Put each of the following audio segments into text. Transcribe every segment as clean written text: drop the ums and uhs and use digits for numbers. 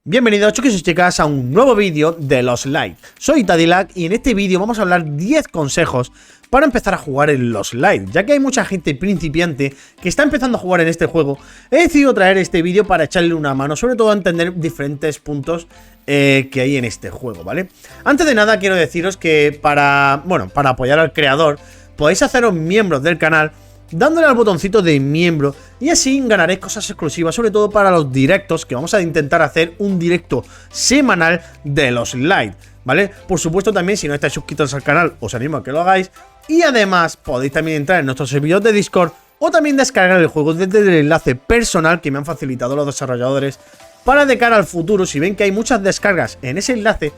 Bienvenidos chicos y chicas a un nuevo vídeo de Lost Light. Soy Tadilac y en este vídeo vamos a hablar 10 consejos para empezar a jugar en Lost Light. Ya que hay mucha gente principiante que está empezando a jugar en este juego, he decidido traer este vídeo para echarle una mano, sobre todo a entender diferentes puntos que hay en este juego, ¿vale? Antes de nada quiero deciros que para apoyar al creador podéis haceros miembros del canal dándole al botoncito de miembro y así ganaréis cosas exclusivas, sobre todo para los directos, que vamos a intentar hacer un directo semanal de Lost Light, ¿vale? Por supuesto también, si no estáis suscritos al canal, os animo a que lo hagáis. Y además podéis también entrar en nuestros servidores de Discord o también descargar el juego desde el enlace personal que me han facilitado los desarrolladores, para de cara al futuro, si ven que hay muchas descargas en ese enlace,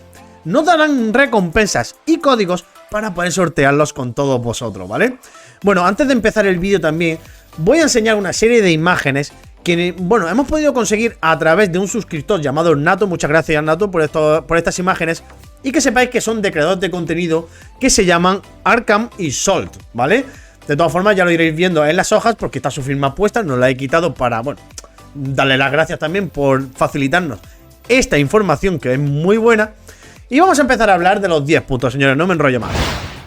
nos darán recompensas y códigos para poder sortearlos con todos vosotros, ¿vale? Bueno, antes de empezar el vídeo también voy a enseñar una serie de imágenes que, bueno, hemos podido conseguir a través de un suscriptor llamado Nato. Muchas gracias, Nato, por estas imágenes. Y que sepáis que son de creadores de contenido que se llaman Arkham y Salt, ¿vale? De todas formas ya lo iréis viendo en las hojas porque está su firma puesta. Nos la he quitado para, bueno, darle las gracias también por facilitarnos esta información que es muy buena. Y vamos a empezar a hablar de los 10 puntos, señores, no me enrollo más.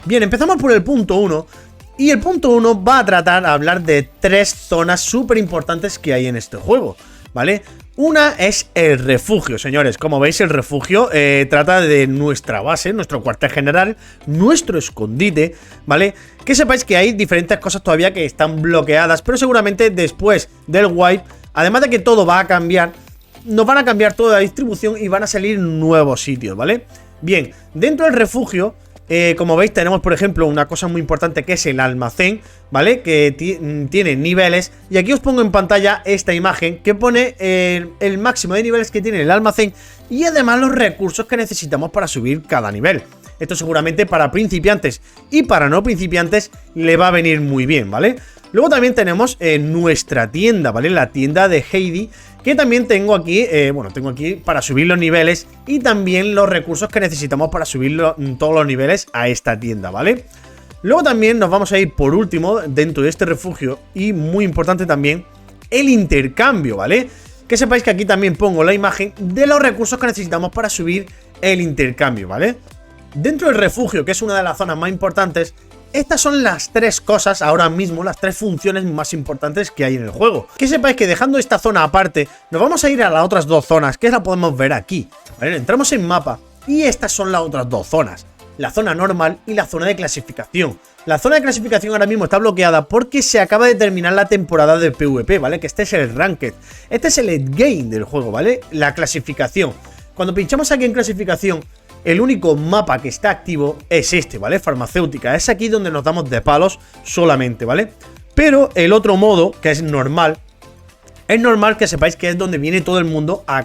Bien, empezamos por el punto 1. Y el punto 1 va a tratar de hablar de 3 zonas súper importantes que hay en este juego, ¿vale? Una es el refugio, señores. Como veis, el refugio trata de nuestra base, nuestro cuartel general, nuestro escondite, ¿vale? Que sepáis que hay diferentes cosas todavía que están bloqueadas, pero seguramente después del wipe, además de que todo va a cambiar, nos van a cambiar toda la distribución y van a salir nuevos sitios, ¿vale? Bien, dentro del refugio, como veis, tenemos por ejemplo una cosa muy importante que es el almacén, ¿vale? Que tiene niveles. Y aquí os pongo en pantalla esta imagen que pone el máximo de niveles que tiene el almacén y además los recursos que necesitamos para subir cada nivel. Esto seguramente para principiantes y para no principiantes le va a venir muy bien, ¿vale? Luego también tenemos nuestra tienda, ¿vale? La tienda de Heidi, que también tengo aquí, tengo aquí para subir los niveles y también los recursos que necesitamos para subir todos los niveles a esta tienda, ¿vale? Luego también nos vamos a ir por último dentro de este refugio y muy importante también el intercambio, ¿vale? Que sepáis que aquí también pongo la imagen de los recursos que necesitamos para subir el intercambio, ¿vale? Dentro del refugio, que es una de las zonas más importantes, estas son las 3 cosas ahora mismo, las 3 funciones más importantes que hay en el juego. Que sepáis que dejando esta zona aparte, nos vamos a ir a las otras 2 zonas, que la podemos ver aquí, ¿vale? Entramos en mapa y estas son las otras 2 zonas, la zona normal y la zona de clasificación. La zona de clasificación ahora mismo está bloqueada porque se acaba de terminar la temporada de PvP, ¿vale? Que este es el Ranked, este es el endgame del juego, ¿vale? La clasificación. Cuando pinchamos aquí en clasificación, el único mapa que está activo es este, ¿vale? Farmacéutica. Es aquí donde nos damos de palos solamente, ¿vale? Pero el otro modo, que es normal que sepáis que es donde viene todo el mundo a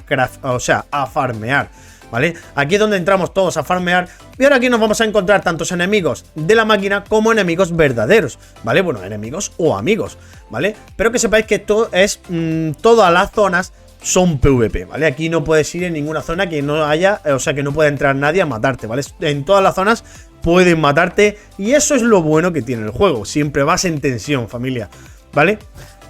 farmear, ¿vale? Aquí es donde entramos todos a farmear. Y ahora aquí nos vamos a encontrar tantos enemigos de la máquina como enemigos verdaderos, ¿vale? Bueno, enemigos o amigos, ¿vale? Pero que sepáis que esto es todas las zonas son PvP, ¿vale? Aquí no puedes ir en ninguna zona que no haya, que no pueda entrar nadie a matarte, ¿vale? En todas las zonas pueden matarte y eso es lo bueno que tiene el juego. Siempre vas en tensión, familia, ¿vale?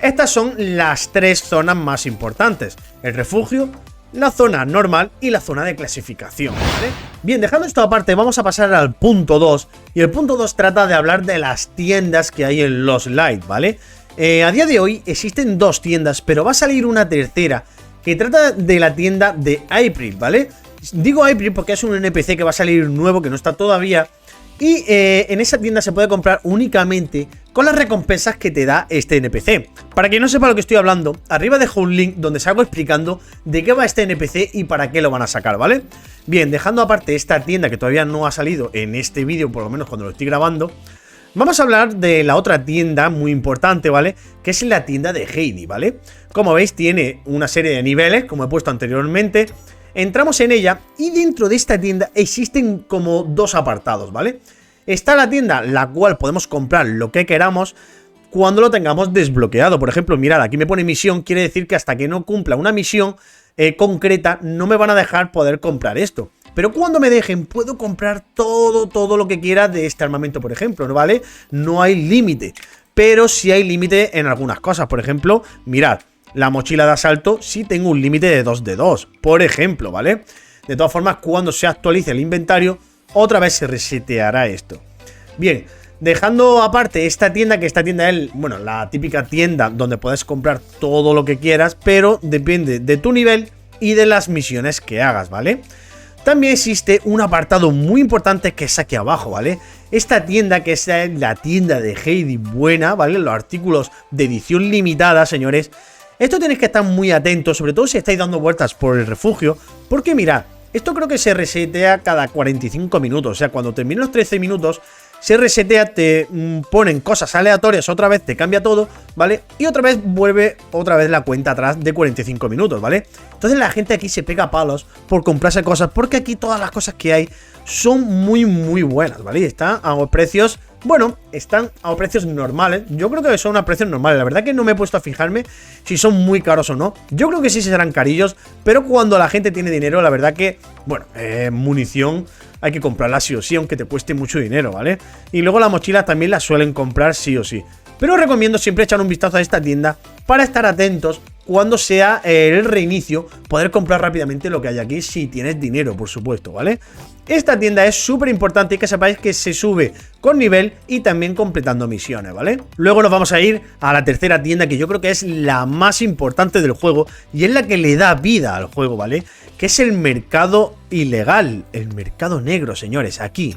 Estas son las 3 zonas más importantes: el refugio, la zona normal y la zona de clasificación, ¿vale? Bien, dejando esto aparte, vamos a pasar al punto 2. Y el punto 2 trata de hablar de las tiendas que hay en Lost Light, ¿vale? A día de hoy existen 2 tiendas, pero va a salir una tercera que trata de la tienda de April, ¿vale? Digo April porque es un NPC que va a salir nuevo, que no está todavía. Y en esa tienda se puede comprar únicamente con las recompensas que te da este NPC. Para quien no sepa lo que estoy hablando, arriba dejo un link donde salgo explicando de qué va este NPC y para qué lo van a sacar, ¿vale? Bien, dejando aparte esta tienda que todavía no ha salido en este vídeo, por lo menos cuando lo estoy grabando, vamos a hablar de la otra tienda muy importante, ¿vale? Que es la tienda de Heidi, ¿vale? Como veis, tiene una serie de niveles, como he puesto anteriormente. Entramos en ella y dentro de esta tienda existen como 2 apartados, ¿vale? Está la tienda, la cual podemos comprar lo que queramos cuando lo tengamos desbloqueado. Por ejemplo, mirad, aquí me pone misión, quiere decir que hasta que no cumpla una misión concreta, no me van a dejar poder comprar esto. Pero cuando me dejen, puedo comprar todo lo que quiera de este armamento, por ejemplo, ¿vale? No hay límite, pero sí hay límite en algunas cosas. Por ejemplo, mirad, la mochila de asalto sí tengo un límite de 2 de 2, por ejemplo, ¿vale? De todas formas, cuando se actualice el inventario, otra vez se reseteará esto. Bien, dejando aparte esta tienda, que esta tienda es, bueno, la típica tienda donde puedes comprar todo lo que quieras, pero depende de tu nivel y de las misiones que hagas, ¿vale? También existe un apartado muy importante que es aquí abajo, ¿vale? Esta tienda, que es la tienda de Heidi buena, ¿vale? Los artículos de edición limitada, señores. Esto tenéis que estar muy atentos, sobre todo si estáis dando vueltas por el refugio, porque mirad, esto creo que se resetea cada 45 minutos, o sea, cuando terminen los 13 minutos, se resetea, te ponen cosas aleatorias, otra vez te cambia todo, ¿vale? Y otra vez vuelve otra vez la cuenta atrás de 45 minutos, ¿vale? Entonces la gente aquí se pega palos por comprarse cosas, porque aquí todas las cosas que hay son muy buenas, ¿vale? Y están a precios, bueno, están a precios normales. Yo creo que son a precios normales. La verdad que no me he puesto a fijarme si son muy caros o no. Yo creo que sí serán carillos, pero cuando la gente tiene dinero, la verdad que, bueno, munición hay que comprarla sí o sí, aunque te cueste mucho dinero, ¿vale? Y luego la mochila también la suelen comprar sí o sí. Pero os recomiendo siempre echar un vistazo a esta tienda para estar atentos cuando sea el reinicio, poder comprar rápidamente lo que hay aquí si tienes dinero, por supuesto, ¿vale? Esta tienda es súper importante y que sepáis que se sube con nivel y también completando misiones, ¿vale? Luego nos vamos a ir a la tercera tienda, que yo creo que es la más importante del juego y es la que le da vida al juego, ¿vale? Que es el mercado ilegal, el mercado negro, señores, aquí.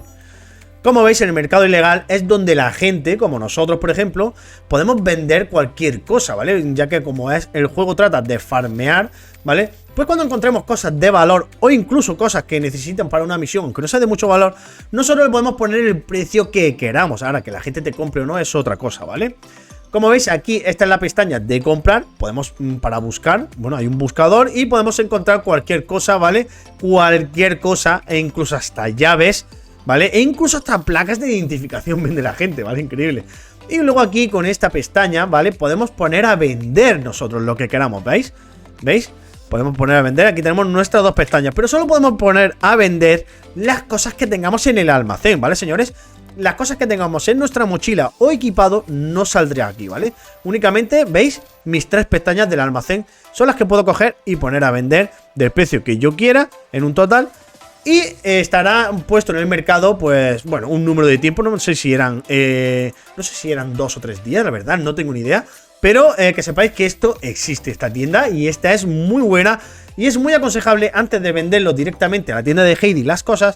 Como veis, el mercado ilegal es donde la gente, como nosotros por ejemplo, podemos vender cualquier cosa, ¿vale? Ya que como es el juego trata de farmear, ¿vale? Pues cuando encontremos cosas de valor o incluso cosas que necesitan para una misión, aunque no sea de mucho valor, nosotros le podemos poner el precio que queramos. Ahora, que la gente te compre o no es otra cosa, ¿vale? Como veis, aquí esta es la pestaña de comprar. Podemos, para buscar, bueno, hay un buscador y podemos encontrar cualquier cosa, ¿vale? Cualquier cosa e incluso hasta llaves, ¿vale? E incluso hasta placas de identificación vende la gente, ¿vale? Increíble. Y luego aquí con esta pestaña, ¿vale? Podemos poner a vender nosotros lo que queramos, ¿veis? ¿Veis? Podemos poner a vender, aquí tenemos nuestras dos pestañas, pero solo podemos poner a vender las cosas que tengamos en el almacén, ¿vale, señores? Las cosas que tengamos en nuestra mochila o equipado no saldrá aquí, ¿vale? Únicamente, ¿veis? Mis tres pestañas del almacén son las que puedo coger y poner a vender del precio que yo quiera en un total. Y estará puesto en el mercado, pues, bueno, un número de tiempo, no sé si eran 2 o 3 días, la verdad, no tengo ni idea. Pero que sepáis que esto existe, esta tienda, y esta es muy buena y es muy aconsejable antes de venderlo directamente a la tienda de Heidi las cosas,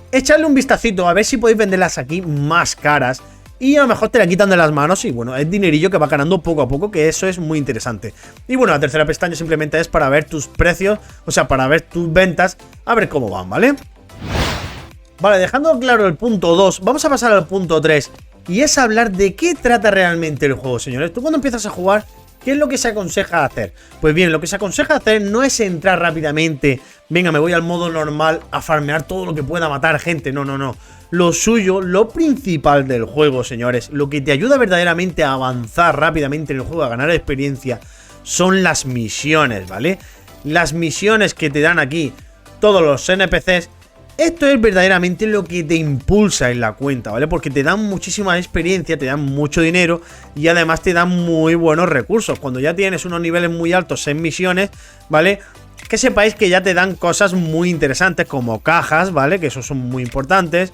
echarle un vistacito a ver si podéis venderlas aquí más caras y a lo mejor te la quitan de las manos y bueno, es dinerillo que va ganando poco a poco, que eso es muy interesante. Y bueno, la tercera pestaña simplemente es para ver tus precios, o sea, para ver tus ventas, a ver cómo van, ¿vale? Vale, dejando claro el punto 2, vamos a pasar al punto 3. Y es hablar de qué trata realmente el juego, señores. Tú cuando empiezas a jugar, ¿qué es lo que se aconseja hacer? Pues bien, lo que se aconseja hacer no es entrar rápidamente, venga, me voy al modo normal a farmear todo lo que pueda matar gente, no, no, no. Lo suyo, lo principal del juego, señores, lo que te ayuda verdaderamente a avanzar rápidamente en el juego, a ganar experiencia, son las misiones, ¿vale? Las misiones que te dan aquí todos los NPCs. Esto es verdaderamente lo que te impulsa en la cuenta, ¿vale? Porque te dan muchísima experiencia, te dan mucho dinero y además te dan muy buenos recursos. Cuando ya tienes unos niveles muy altos en misiones, ¿vale? Que sepáis que ya te dan cosas muy interesantes como cajas, ¿vale? Que esos son muy importantes.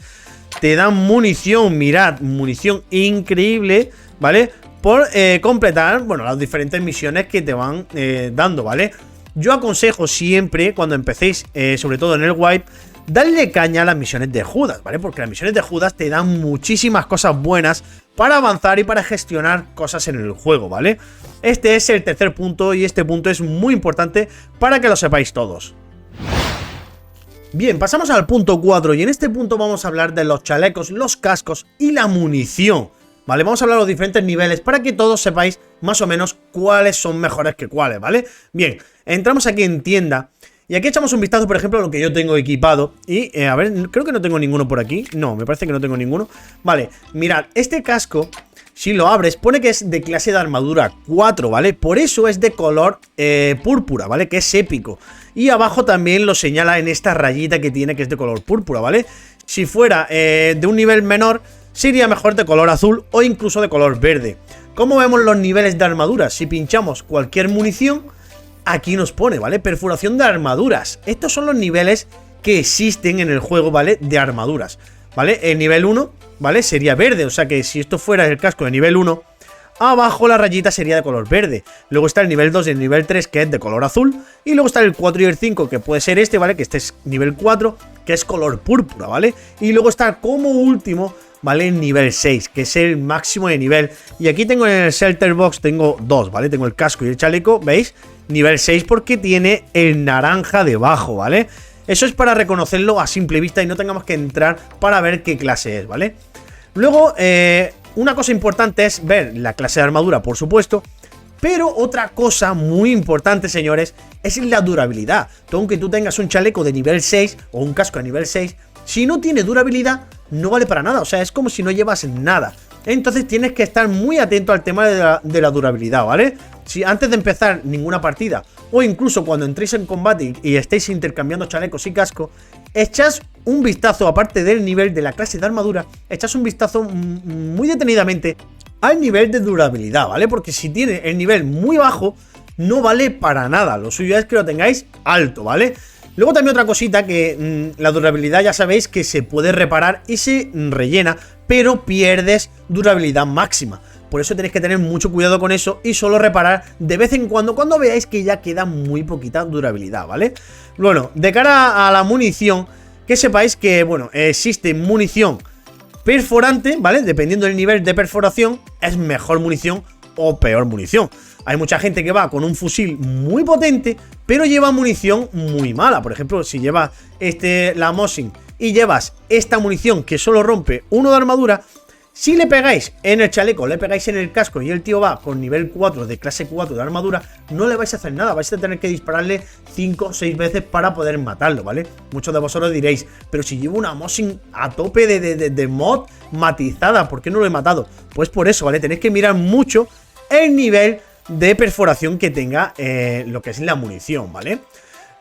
Te dan munición, mirad, munición increíble, ¿vale? Por completar, bueno, las diferentes misiones que te van dando, ¿vale? Yo aconsejo siempre, cuando empecéis, sobre todo en el wipe, darle caña a las misiones de Judas, ¿vale? Porque las misiones de Judas te dan muchísimas cosas buenas para avanzar y para gestionar cosas en el juego, ¿vale? Este es el tercer punto y este punto es muy importante para que lo sepáis todos. Bien, pasamos al punto 4 y en este punto vamos a hablar de los chalecos, los cascos y la munición, ¿vale? Vamos a hablar de los diferentes niveles para que todos sepáis más o menos cuáles son mejores que cuáles, ¿vale? Bien, entramos aquí en tienda Y aquí echamos un vistazo, por ejemplo, a lo que yo tengo equipado. Y, a ver, creo que no tengo ninguno por aquí. No, me parece que no tengo ninguno. Vale, mirad, este casco, si lo abres, pone que es de clase de armadura 4, ¿vale? Por eso es de color púrpura, ¿vale? Que es épico. Y abajo también lo señala en esta rayita que tiene, que es de color púrpura, ¿vale? Si fuera de un nivel menor, sería mejor de color azul o incluso de color verde. ¿Cómo vemos los niveles de armadura? Si pinchamos cualquier munición, aquí nos pone, ¿vale? Perforación de armaduras. Estos son los niveles que existen en el juego, ¿vale? De armaduras, ¿vale? El nivel 1, ¿vale? Sería verde, o sea que si esto fuera el casco de nivel 1, abajo la rayita sería de color verde. Luego está el nivel 2 y el nivel 3, que es de color azul. Y luego está el 4 y el 5, que puede ser este, ¿vale? Que este es nivel 4, que es color púrpura, ¿vale? Y luego está como último, ¿vale? El nivel 6, que es el máximo de nivel. Y aquí tengo en el Shelter Box, tengo dos, ¿vale? Tengo el casco y el chaleco, ¿veis? Nivel 6 porque tiene el naranja debajo, ¿vale? Eso es para reconocerlo a simple vista y no tengamos que entrar para ver qué clase es, ¿vale? Luego, una cosa importante es ver la clase de armadura, por supuesto. Pero otra cosa muy importante, señores, es la durabilidad. Aunque tú tengas un chaleco de nivel 6 o un casco de nivel 6, si no tiene durabilidad, no vale para nada. O sea, es como si no llevas nada. Entonces tienes que estar muy atento al tema de la durabilidad, ¿vale? Si antes de empezar ninguna partida, o incluso cuando entréis en combate y estéis intercambiando chalecos y casco, echas un vistazo, aparte del nivel de la clase de armadura, echas un vistazo muy detenidamente al nivel de durabilidad, ¿vale? Porque si tiene el nivel muy bajo, no vale para nada. Lo suyo es que lo tengáis alto, ¿vale? Luego también otra cosita, que la durabilidad ya sabéis que se puede reparar y se rellena, pero pierdes durabilidad máxima. Por eso tenéis que tener mucho cuidado con eso y solo reparar de vez en cuando veáis que ya queda muy poquita durabilidad, ¿vale? Bueno, de cara a la munición, que sepáis que, bueno, existe munición perforante, ¿vale? Dependiendo del nivel de perforación, es mejor munición o peor munición. Hay mucha gente que va con un fusil muy potente, pero lleva munición muy mala. Por ejemplo, si llevas la Mosin y llevas esta munición que solo rompe 1 de armadura, si le pegáis en el chaleco, le pegáis en el casco y el tío va con nivel 4 de clase 4 de armadura, no le vais a hacer nada, vais a tener que dispararle 5 o 6 veces para poder matarlo, ¿vale? Muchos de vosotros diréis, pero si llevo una Mosin a tope de mod matizada, ¿por qué no lo he matado? Pues por eso, ¿vale? Tenéis que mirar mucho el nivel de perforación que tenga lo que es la munición, ¿vale?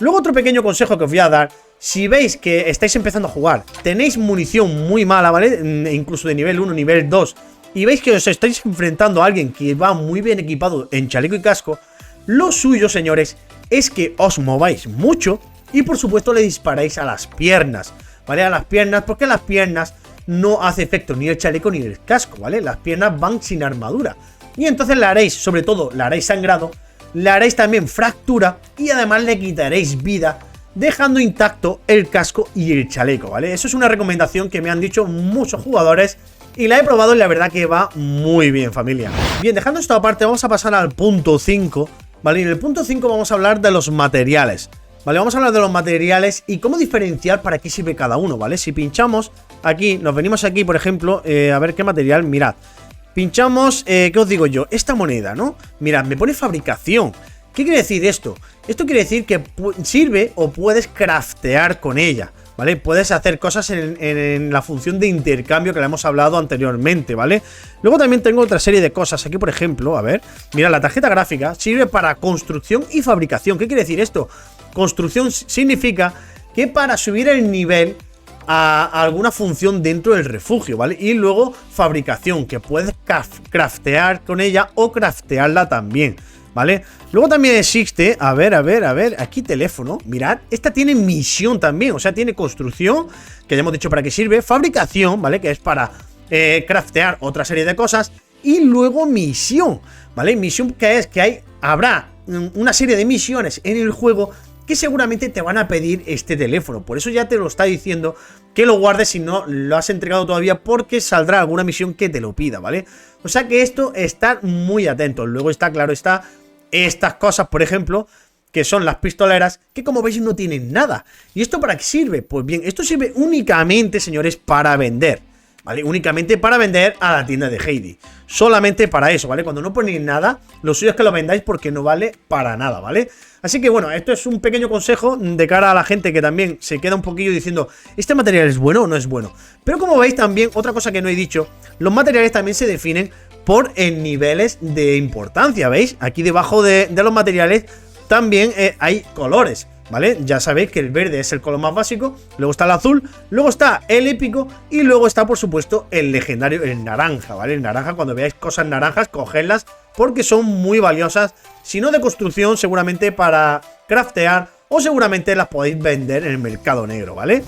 Luego otro pequeño consejo que os voy a dar: si veis que estáis empezando a jugar, tenéis munición muy mala, ¿vale? Incluso de nivel 1, nivel 2, y veis que os estáis enfrentando a alguien que va muy bien equipado en chaleco y casco, lo suyo, señores, es que os mováis mucho y por supuesto le disparáis a las piernas, ¿vale? A las piernas, porque a las piernas no hace efecto ni el chaleco ni el casco, ¿vale? Las piernas van sin armadura. Y entonces le haréis, sobre todo, le haréis sangrado, le haréis también fractura y además le quitaréis vida, dejando intacto el casco y el chaleco, ¿vale? Eso es una recomendación que me han dicho muchos jugadores y la he probado y la verdad que va muy bien, familia. Bien, dejando esto aparte, vamos a pasar al punto 5, ¿vale? Y en el punto 5 vamos a hablar de los materiales, ¿vale? Vamos a hablar de los materiales y cómo diferenciar para qué sirve cada uno, ¿vale? Si pinchamos aquí, nos venimos aquí, por ejemplo, a ver qué material, mirad. Pinchamos, ¿qué os digo yo? Esta moneda, ¿no? Mirad, me pone fabricación. ¿Qué quiere decir esto? Esto quiere decir que sirve o puedes craftear con ella, ¿vale? Puedes hacer cosas en la función de intercambio que le hemos hablado anteriormente, ¿vale? Luego también tengo otra serie de cosas. Aquí, por ejemplo, a ver, mira, la tarjeta gráfica sirve para construcción y fabricación. ¿Qué quiere decir esto? Construcción significa que para subir el nivel a alguna función dentro del refugio, ¿vale? Y luego fabricación, que puedes craftear con ella o craftearla también, ¿vale? Luego también existe, a ver, aquí teléfono, mirad, esta tiene misión también, o sea, tiene construcción, que ya hemos dicho para qué sirve, fabricación, ¿vale? Que es para craftear otra serie de cosas, y luego misión, ¿vale? Misión que es que habrá una serie de misiones en el juego que seguramente te van a pedir este teléfono. Por eso ya te lo está diciendo que lo guardes si no lo has entregado todavía, porque saldrá alguna misión que te lo pida, ¿vale? O sea que esto, está muy atento. Luego está, claro, está estas cosas, por ejemplo, que son las pistoleras, que como veis no tienen nada. ¿Y esto para qué sirve? Pues bien, esto sirve únicamente, señores, para vender, ¿vale? Únicamente para vender a la tienda de Heidi. Solamente para eso, ¿vale? Cuando no ponéis nada, lo suyo es que lo vendáis porque no vale para nada, ¿vale? Así que bueno, esto es un pequeño consejo de cara a la gente que también se queda un poquillo diciendo, ¿este material es bueno o no es bueno? Pero como veis también, otra cosa que no he dicho, los materiales también se definen por niveles de importancia, ¿veis? Aquí debajo de los materiales también hay colores, ¿vale? Ya sabéis que el verde es el color más básico, luego está el azul, luego está el épico y luego está, por supuesto, el legendario, el naranja, ¿vale? El naranja, cuando veáis cosas naranjas, cogedlas porque son muy valiosas, si no de construcción, seguramente para craftear o seguramente las podéis vender en el mercado negro, ¿vale?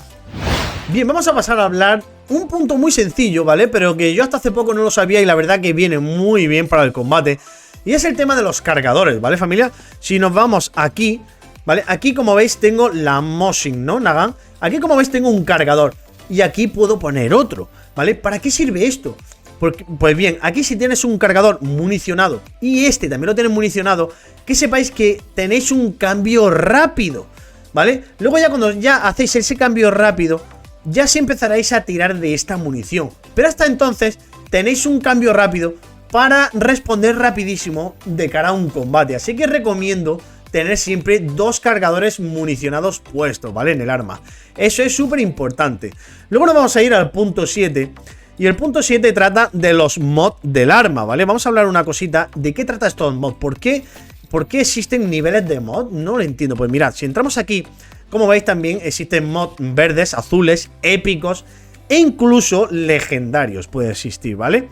Bien, vamos a pasar a hablar un punto muy sencillo, ¿vale? Pero que yo hasta hace poco no lo sabía y la verdad que viene muy bien para el combate. Y es el tema de los cargadores, ¿vale, familia? Si nos vamos aquí, ¿vale? Aquí, como veis, tengo la Mosin, ¿no? Nagant. Aquí, como veis, tengo un cargador. Y aquí puedo poner otro, ¿vale? ¿Para qué sirve esto? Porque, pues bien, aquí si tienes un cargador municionado y este también lo tienes municionado, que sepáis que tenéis un cambio rápido, ¿vale? Luego ya cuando ya hacéis ese cambio rápido, ya sí empezaréis a tirar de esta munición. Pero hasta entonces tenéis un cambio rápido para responder rapidísimo de cara a un combate. Así que recomiendo tener siempre dos cargadores municionados puestos, ¿vale? En el arma. Eso es súper importante. Luego nos vamos a ir al punto 7. Y el punto 7 trata de los mods del arma, ¿vale? Vamos a hablar una cosita. ¿De qué trata estos mods? ¿Por qué existen niveles de mod? No lo entiendo. Pues mirad, si entramos aquí, como veis también existen mods verdes, azules, épicos e incluso legendarios puede existir, ¿vale?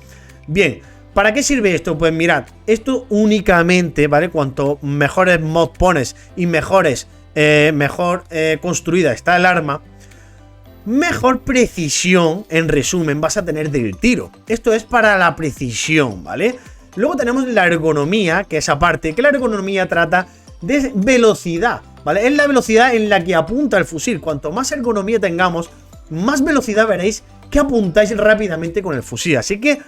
Bien, ¿para qué sirve esto? Pues mirad, esto únicamente, ¿vale? Cuanto mejores mods pones y mejor construida está el arma, mejor precisión, en resumen, vas a tener del tiro. Esto es para la precisión, ¿vale? Luego tenemos la ergonomía, que es aparte, que la ergonomía trata de velocidad, ¿vale? Es la velocidad en la que apunta el fusil. Cuanto más ergonomía tengamos, más velocidad veréis que apuntáis rápidamente con el fusil. Así que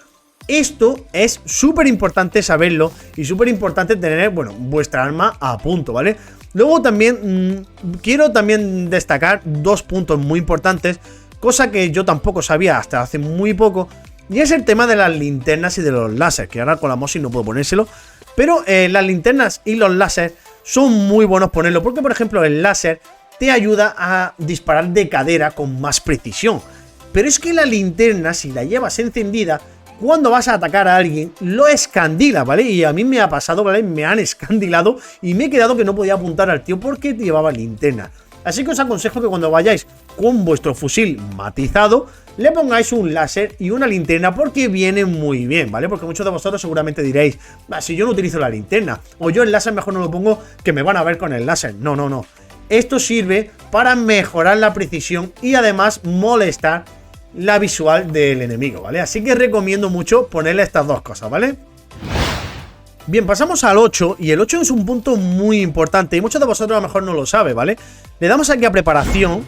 esto es súper importante saberlo y súper importante tener, bueno, vuestra arma a punto, ¿vale? Luego también quiero también destacar dos puntos muy importantes, cosa que yo tampoco sabía hasta hace muy poco, y es el tema de las linternas y de los láser, que ahora con la Mosin no puedo ponérselo, pero las linternas y los láser son muy buenos ponerlo, porque por ejemplo el láser te ayuda a disparar de cadera con más precisión, pero es que la linterna, si la llevas encendida, cuando vas a atacar a alguien, lo escandila, ¿vale? Y a mí me ha pasado, ¿vale? Me han escandilado y me he quedado que no podía apuntar al tío porque llevaba linterna. Así que os aconsejo que cuando vayáis con vuestro fusil matizado, le pongáis un láser y una linterna porque viene muy bien, ¿vale? Porque muchos de vosotros seguramente diréis, si yo no utilizo la linterna, o yo el láser mejor no lo pongo, que me van a ver con el láser. No, no, no. Esto sirve para mejorar la precisión y además molestar la visual del enemigo, ¿vale? Así que recomiendo mucho ponerle estas dos cosas, ¿vale? Bien, pasamos al 8 y el 8 es un punto muy importante y muchos de vosotros a lo mejor no lo saben, ¿vale? Le damos aquí a preparación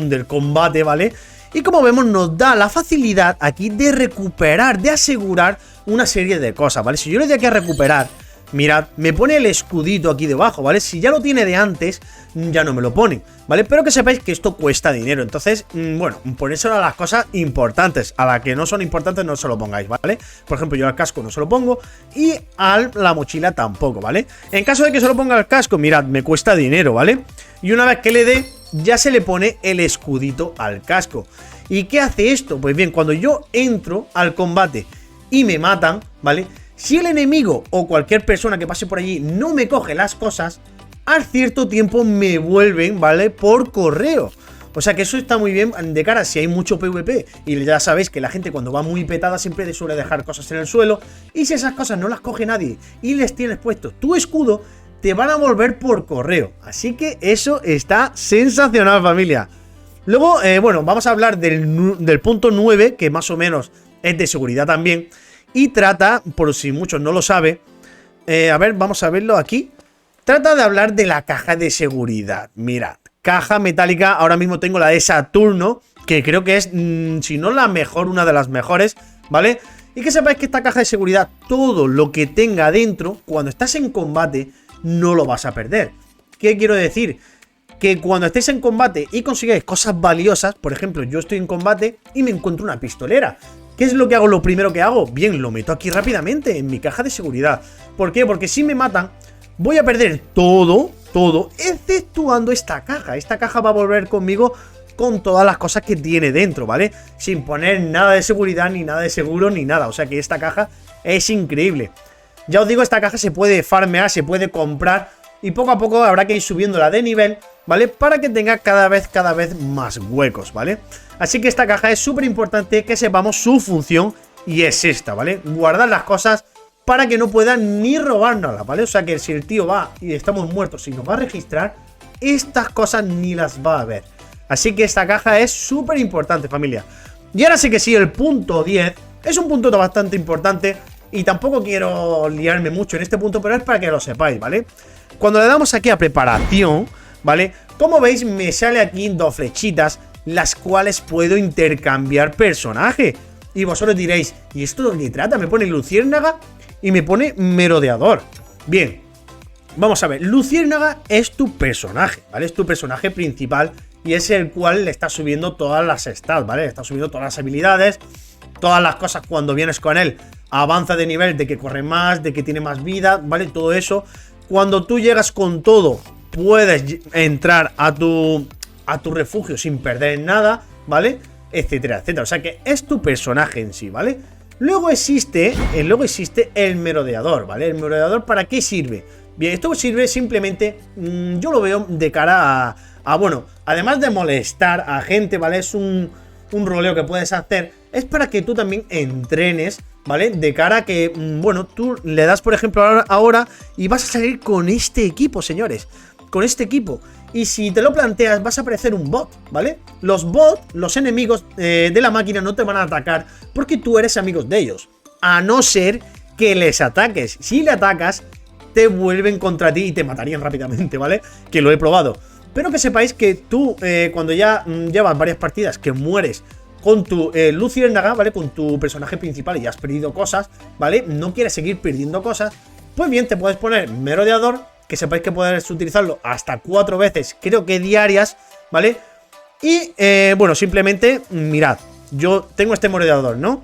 del combate, ¿vale? Y como vemos nos da la facilidad aquí de recuperar, de asegurar una serie de cosas, ¿vale? Si yo le doy aquí a recuperar, mirad, me pone el escudito aquí debajo, ¿vale? Si ya lo tiene de antes, ya no me lo pone, ¿vale? Pero que sepáis que esto cuesta dinero. Entonces, bueno, ponérselo a las cosas importantes. A las que no son importantes no se lo pongáis, ¿vale? Por ejemplo, yo al casco no se lo pongo y a la mochila tampoco, ¿vale? En caso de que se lo ponga al casco, mirad, me cuesta dinero, ¿vale? Y una vez que le dé, ya se le pone el escudito al casco. ¿Y qué hace esto? Pues bien, cuando yo entro al combate y me matan, ¿vale? Si el enemigo o cualquier persona que pase por allí no me coge las cosas, a cierto tiempo me vuelven, ¿vale? Por correo. O sea que eso está muy bien de cara si hay mucho PvP. Y ya sabéis que la gente cuando va muy petada siempre le suele dejar cosas en el suelo. Y si esas cosas no las coge nadie y les tienes puesto tu escudo, te van a volver por correo. Así que eso está sensacional, familia. Luego, bueno, vamos a hablar del punto 9, que más o menos es de seguridad también. Y trata, por si muchos no lo saben, a ver, vamos a verlo aquí. Trata de hablar de la caja de seguridad. Mirad, caja metálica, ahora mismo tengo la de Saturno, que creo que es, si no la mejor, una de las mejores, ¿vale? Y que sepáis que esta caja de seguridad, todo lo que tenga dentro, cuando estás en combate, no lo vas a perder. ¿Qué quiero decir? que cuando estéis en combate y consigáis cosas valiosas, por ejemplo, yo estoy en combate y me encuentro una pistolera. ¿Qué es lo que hago? Lo primero que hago, bien, lo meto aquí rápidamente en mi caja de seguridad. ¿Por qué? Porque si me matan, voy a perder todo, exceptuando esta caja. Esta caja va a volver conmigo con todas las cosas que tiene dentro, ¿vale? Sin poner nada de seguridad, ni nada de seguro, ni nada. O sea que esta caja es increíble. Ya os digo, esta caja se puede farmear, se puede comprar y poco a poco habrá que ir subiéndola de nivel, ¿vale? Para que tenga cada vez más huecos, ¿vale? Así que esta caja es súper importante que sepamos su función y es esta, ¿vale? Guardar las cosas para que no puedan ni robárnoslas, ¿vale? O sea que si el tío va y estamos muertos y nos va a registrar, estas cosas ni las va a ver. Así que esta caja es súper importante, familia. Y ahora sí que sí, el punto 10 es un punto bastante importante y tampoco quiero liarme mucho en este punto, pero es para que lo sepáis, ¿vale? Cuando le damos aquí a preparación, ¿vale? Como veis, me sale aquí 2 flechitas, las cuales puedo intercambiar personaje. Y vosotros diréis, ¿y esto de qué trata? Me pone luciérnaga y me pone merodeador. Bien, vamos a ver, luciérnaga es tu personaje, ¿vale? Es tu personaje principal y es el cual le está subiendo todas las stats, ¿vale? Le está subiendo todas las habilidades, todas las cosas cuando vienes con él. Avanza de nivel, de que corre más, de que tiene más vida, ¿vale? Todo eso. Cuando tú llegas con todo, puedes entrar a tu refugio sin perder nada, ¿vale? Etcétera, etcétera. O sea que es tu personaje en sí, ¿vale? Luego existe el merodeador, ¿vale? ¿El merodeador para qué sirve? Bien, esto sirve simplemente, yo lo veo de cara bueno, además de molestar a gente, ¿vale? Es un roleo que puedes hacer, es para que tú también entrenes, ¿vale? De cara a que, bueno, tú le das, por ejemplo, ahora y vas a salir con este equipo, señores. Con este equipo. Y si te lo planteas, vas a aparecer un bot, ¿vale? Los bots, los enemigos de la máquina no te van a atacar porque tú eres amigos de ellos. A no ser que les ataques. Si le atacas, te vuelven contra ti y te matarían rápidamente, ¿vale? Que lo he probado. Pero que sepáis que tú, cuando ya llevas varias partidas que mueres con tu luciérnaga, ¿vale? Con tu personaje principal y has perdido cosas, ¿vale? No quieres seguir perdiendo cosas, pues bien, te puedes poner merodeador, que sepáis que puedes utilizarlo hasta 4 veces, creo que diarias, ¿vale? Y, bueno, simplemente, mirad, yo tengo este merodeador, ¿no?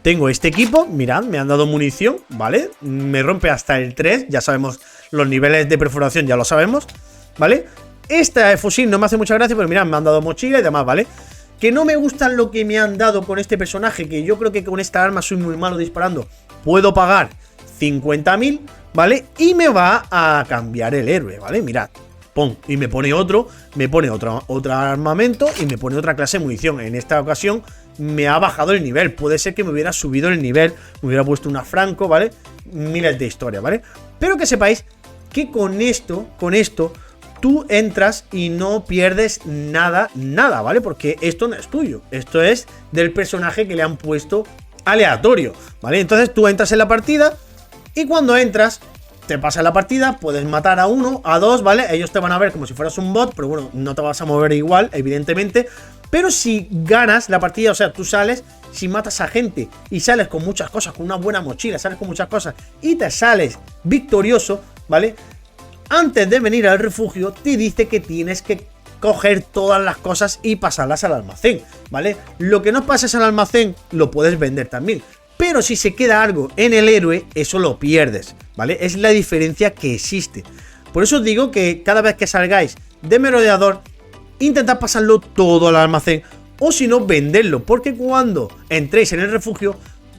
Tengo este equipo, mirad, me han dado munición, ¿vale? Me rompe hasta el 3, ya sabemos los niveles de perforación, ya lo sabemos, ¿vale? Este fusil no me hace mucha gracia, pero mirad, me han dado mochila y demás, ¿vale? Que no me gusta lo que me han dado con este personaje, que yo creo que con esta arma soy muy malo disparando. Puedo pagar 50.000, ¿vale? Y me va a cambiar el héroe, ¿vale? Mirad, pum, y me pone otro armamento y me pone otra clase de munición. En esta ocasión me ha bajado el nivel, puede ser que me hubiera subido el nivel, me hubiera puesto una franco, ¿vale? Miles de historias, ¿vale? Pero que sepáis que con esto tú entras y no pierdes nada, ¿vale? Porque esto no es tuyo, esto es del personaje que le han puesto aleatorio, ¿vale? Entonces tú entras en la partida y cuando entras, te pasas la partida, puedes matar a 1, a 2, ¿vale? Ellos te van a ver como si fueras un bot, pero bueno, no te vas a mover igual, evidentemente. Pero si ganas la partida, o sea, tú sales, si matas a gente y sales con muchas cosas, con una buena mochila, sales con muchas cosas y te sales victorioso, ¿vale? Antes de venir al refugio te dice que tienes que coger todas las cosas y pasarlas al almacén, ¿vale? Lo que no pases al almacén lo puedes vender también, pero si se queda algo en el héroe, eso lo pierdes, ¿vale? Es la diferencia que existe. Por eso os digo que cada vez que salgáis de merodeador, intentad pasarlo todo al almacén, o si no, venderlo, porque cuando entréis en el refugio,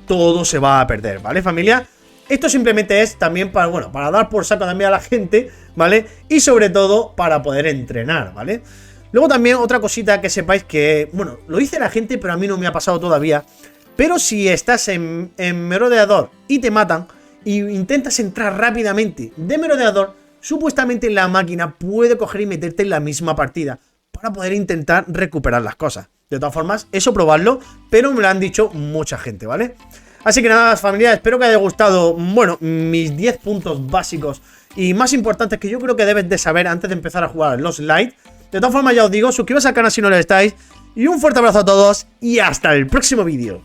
todo se va a perder, ¿vale, familia? Esto simplemente es también para, bueno, para dar por saco también a la gente, ¿vale? Y sobre todo para poder entrenar, ¿vale? Luego también otra cosita que sepáis que, bueno, lo dice la gente, pero a mí no me ha pasado todavía. Pero si estás en merodeador y te matan y intentas entrar rápidamente de merodeador, supuestamente la máquina puede coger y meterte en la misma partida para poder intentar recuperar las cosas. De todas formas, eso probarlo, pero me lo han dicho mucha gente, ¿vale? Así que nada, familia, espero que haya gustado, bueno, mis 10 puntos básicos y más importantes que yo creo que debes de saber antes de empezar a jugar Lost Light. De todas formas, ya os digo, suscribiros al canal si no lo estáis. Y un fuerte abrazo a todos y hasta el próximo vídeo.